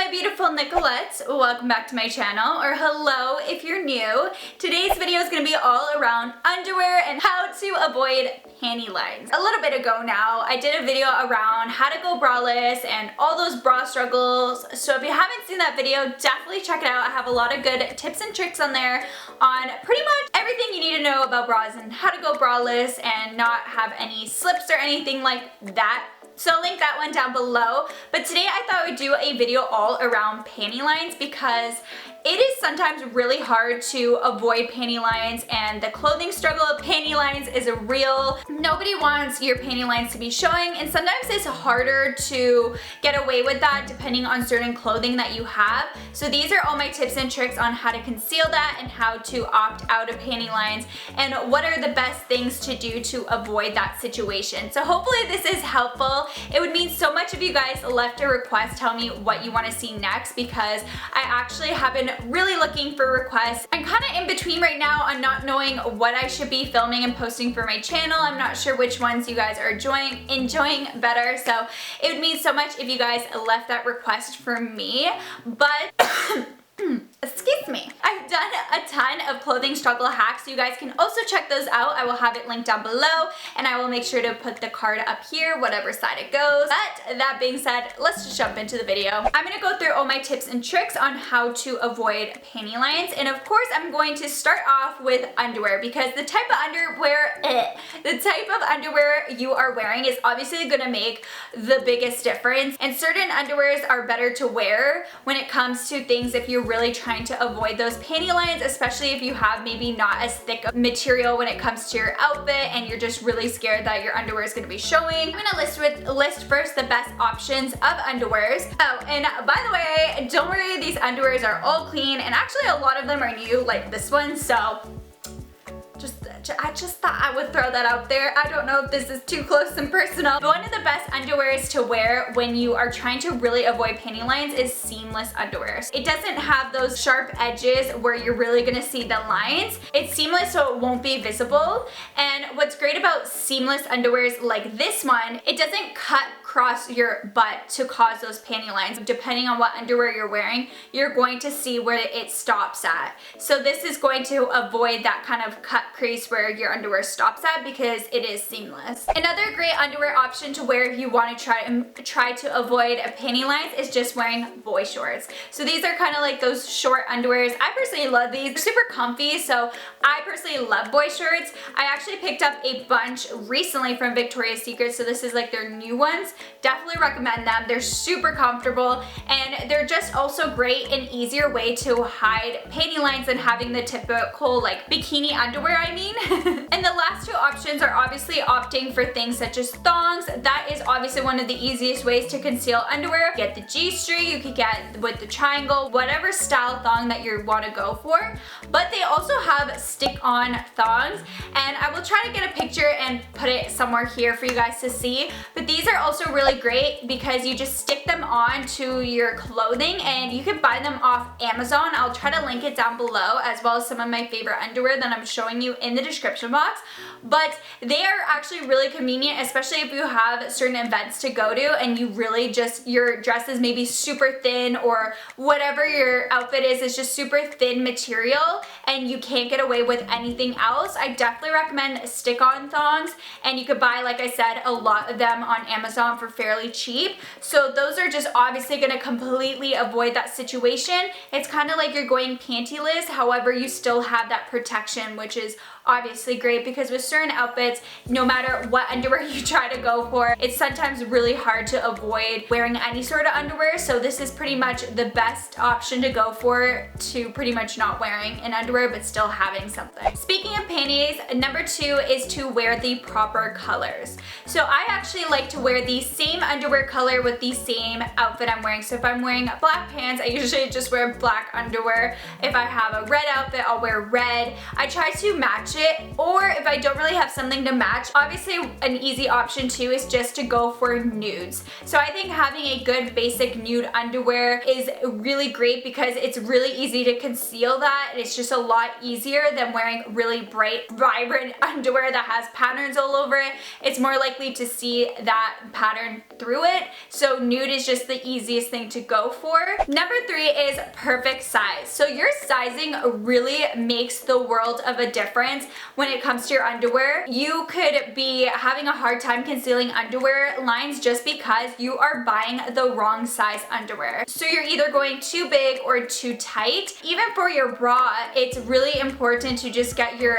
my beautiful Nicolettes, welcome back to my channel, or hello if you're new. Today's video is going to be all around underwear and how to avoid panty lines. A little bit ago now, I did a video around how to go braless and all those bra struggles, so if you haven't seen that video, definitely check it out. I have a lot of good tips and tricks on there on pretty much everything you need to know about bras and how to go braless and not have any slips or anything like that. So I'll link that one down below. But today I thought I would do a video all around panty lines because it is sometimes really hard to avoid panty lines, and the clothing struggle of panty lines is real. Nobody wants your panty lines to be showing, and sometimes it's harder to get away with that depending on certain clothing that you have. So these are all my tips and tricks on how to conceal that and how to opt out of panty lines and what are the best things to do to avoid that situation. So hopefully this is helpful. It would mean so much if you guys left a request telling me what you want to see next, because I actually have been really looking for requests. I'm kind of in between right now on not knowing what I should be filming and posting for my channel. I'm not sure which ones you guys are enjoying better, so it would mean so much if you guys left that request for me. But excuse me. I've done a ton of clothing struggle hacks, so you guys can also check those out. I will have it linked down below, and I will make sure to put the card up here, whatever side it goes. But that being said, let's just jump into the video. I'm gonna go through all my tips and tricks on how to avoid panty lines, and of course I'm going to start off with underwear, because the type of underwear you are wearing is obviously gonna make the biggest difference, and certain underwears are better to wear when it comes to things if you're really trying to avoid those panty lines, especially if you have maybe not as thick of material when it comes to your outfit and you're just really scared that your underwear is going to be showing. I'm going to list first the best options of underwears. Oh, and by the way, don't worry, these underwears are all clean, and actually a lot of them are new, like this one, so I just thought I would throw that out there. I don't know if this is too close and personal, but one of the best underwears to wear when you are trying to really avoid panty lines is seamless underwear. It doesn't have those sharp edges where you're really gonna see the lines. It's seamless, so it won't be visible. And what's great about seamless underwears like this one, it doesn't cut across your butt to cause those panty lines. Depending on what underwear you're wearing, you're going to see where it stops at. So this is going to avoid that kind of cut crease where your underwear stops at, because it is seamless. Another great underwear option to wear if you want to try to avoid panty lines is just wearing boy shorts. So these are kind of like those short underwears. I personally love these. They're super comfy, so I personally love boy shorts. I actually picked up a bunch recently from Victoria's Secret, so this is like their new ones. Definitely recommend them. They're super comfortable, and they're just also great and easier way to hide panty lines than having the typical like bikini underwear, I mean. And the last two options are obviously opting for things such as thongs. That is obviously one of the easiest ways to conceal underwear. Get the G-string, you could get with the triangle, whatever style thong that you want to go for. But they also have stick-on thongs, and I will try to get a picture and put it somewhere here for you guys to see. But these are also really great because you just stick them on to your clothing, and you can buy them off Amazon. I'll try to link it down below, as well as some of my favorite underwear that I'm showing you in the description box. But they are actually really convenient, especially if you have certain events to go to and you really just, your dress is maybe super thin, or whatever your outfit is just super thin material and you can't get away with anything else. I definitely recommend stick-on thongs, and you could buy, like I said, a lot of them on Amazon for fairly cheap. So those are just obviously going to completely avoid that situation. It's kind of like you're going pantyless, however you still have that protection, which is obviously great, because with certain outfits, no matter what underwear you try to go for, it's sometimes really hard to avoid wearing any sort of underwear. So this is pretty much the best option to go for, to pretty much not wearing an underwear but still having something. Speaking of panties, number 2 is to wear the proper colors. So I actually like to wear the same underwear color with the same outfit I'm wearing. So if I'm wearing black pants, I usually just wear black underwear. If I have a red outfit, I'll wear red. I try to match match it, or if I don't really have something to match, obviously an easy option too is just to go for nudes. So I think having a good basic nude underwear is really great because it's really easy to conceal that, and it's just a lot easier than wearing really bright, vibrant underwear that has patterns all over it. It's more likely to see that pattern through it. So nude is just the easiest thing to go for. Number 3 is perfect size. So your sizing really makes the world of a difference when it comes to your underwear. You could be having a hard time concealing underwear lines just because you are buying the wrong size underwear. So you're either going too big or too tight. Even for your bra, it's really important to just get your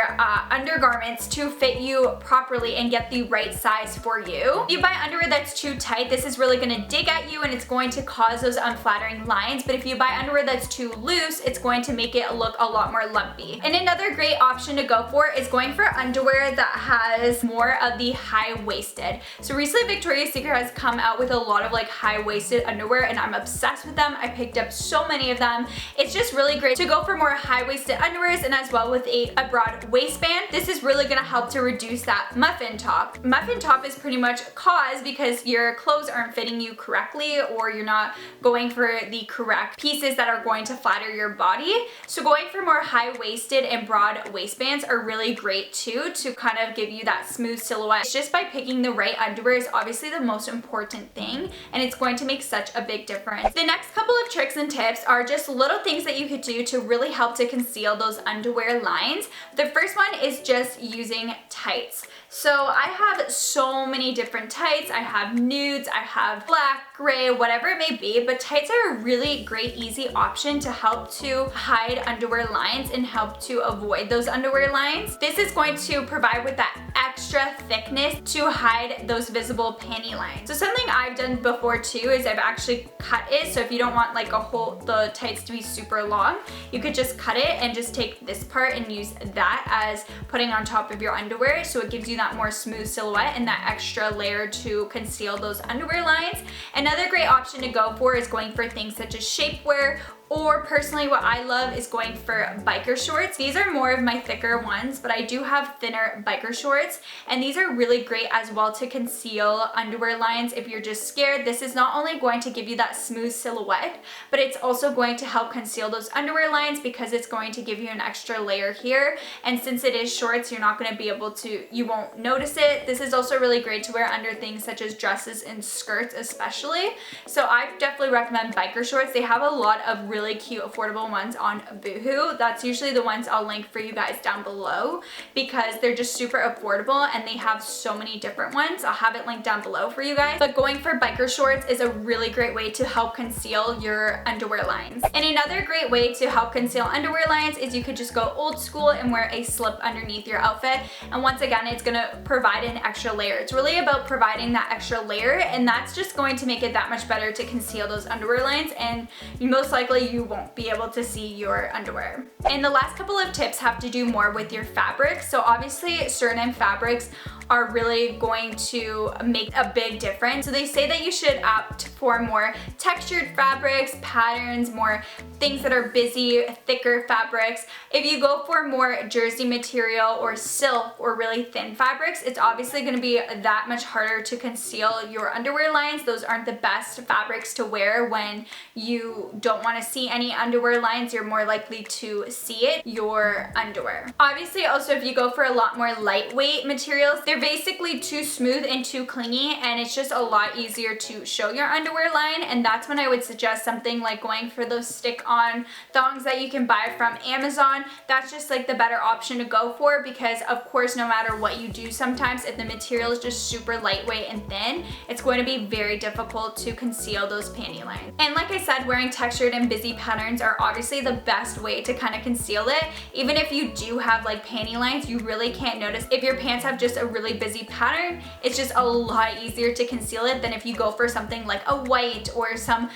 undergarments to fit you properly and get the right size for you. If you buy underwear that's too tight, this is really going to dig at you and it's going to cause those unflattering lines. But if you buy underwear that's too loose, it's going to make it look a lot more lumpy. And another great option to go for is going for underwear that has more of the high-waisted. So recently Victoria's Secret has come out with a lot of like high-waisted underwear and I'm obsessed with them. I picked up so many of them. It's just really great to go for more high-waisted underwears and as well with a broad waistband. This is really going to help to reduce that muffin top. Muffin top is pretty much caused because your clothes aren't fitting you correctly or you're not going for the correct pieces that are going to flatter your body. So going for more high-waisted and broad waistbands are really great too to kind of give you that smooth silhouette. It's just by picking the right underwear is obviously the most important thing, and it's going to make such a big difference. The next couple of tricks and tips are just little things that you could do to really help to conceal those underwear lines. The first one is just using tights. So I have so many different tights. I have nudes, I have black, gray, whatever it may be, but tights are a really great easy option to help to hide underwear lines and help to avoid those underwear lines. This is going to provide with that extra thickness to hide those visible panty lines. So something I've done before too is I've actually cut it. So if you don't want like the tights to be super long, you could just cut it and just take this part and use that as putting on top of your underwear. So it gives you that more smooth silhouette and that extra layer to conceal those underwear lines. Another great option to go for is going for things such as shapewear, or personally what I love is going for biker shorts. These are more of my thicker ones, but I do have thinner biker shorts, and these are really great as well to conceal underwear lines if you're just scared. This is not only going to give you that smooth silhouette, but it's also going to help conceal those underwear lines because it's going to give you an extra layer here, and since it is shorts, you're not going to be able to, you won't notice it. This is also really great to wear under things such as dresses and skirts especially. So I definitely recommend biker shorts. They have a lot of really cute affordable ones on Boohoo. That's usually the ones I'll link for you guys down below because they're just super affordable and they have so many different ones. I'll have it linked down below for you guys. But going for biker shorts is a really great way to help conceal your underwear lines. And another great way to help conceal underwear lines is you could just go old school and wear a slip underneath your outfit. And once again, it's gonna provide an extra layer. It's really about providing that extra layer, and that's just going to make it that much better to conceal those underwear lines, and most likely you won't be able to see your underwear. And the last couple of tips have to do more with your fabrics. So obviously certain fabrics are really going to make a big difference. So they say that you should opt for more textured fabrics, patterns, more things that are busy, thicker fabrics. If you go for more jersey material or silk or really thin fabrics, it's obviously going to be that much harder to conceal your underwear lines. Those aren't the best fabrics to wear when you don't want to see any underwear lines. You're more likely to see it, your underwear. Obviously also if you go for a lot more lightweight materials, they're basically too smooth and too clingy, and it's just a lot easier to show your underwear line, and that's when I would suggest something like going for those stick-on thongs that you can buy from Amazon. That's just like the better option to go for because of course no matter what you do, sometimes if the material is just super lightweight and thin, it's going to be very difficult to conceal those panty lines. And like I said, wearing textured and busy patterns are obviously the best way to kind of conceal it. Even if you do have like panty lines, you really can't notice. If your pants have just a really busy pattern, it's just a lot easier to conceal it than if you go for something like a white or some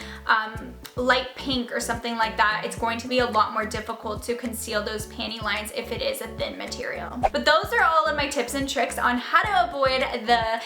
light pink or something like that, it's going to be a lot more difficult to conceal those panty lines if it is a thin material. But those are all of my tips and tricks on how to avoid the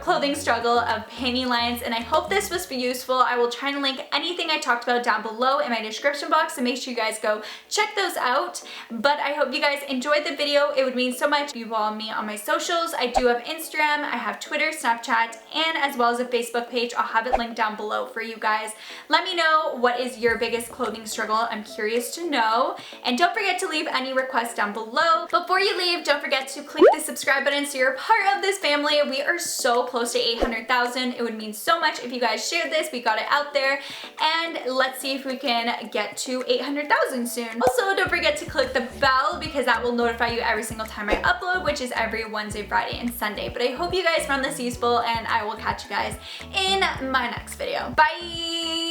clothing struggle of panty lines, and I hope this was useful. I will try and link anything I talked about down below in my description box, so make sure you guys go check those out. But I hope you guys enjoyed the video. It would mean so much if you follow me on my socials. I do have Instagram, I have Twitter, Snapchat, and as well as a Facebook page. I'll have it linked down below for you guys. Let me know what is your biggest clothing struggle. I'm curious to know. And don't forget to leave any requests down below. Before you leave, don't forget to click the subscribe button so you're a part of this family. We are so close to 800,000. It would mean so much if you guys shared this. We got it out there. And let's see if we can get to 800,000 soon. Also, don't forget to click the bell because that will notify you every single time I upload, which is every Wednesday, Friday, and Sunday. But I hope you guys found this useful, and I will catch you guys in my next video. Bye!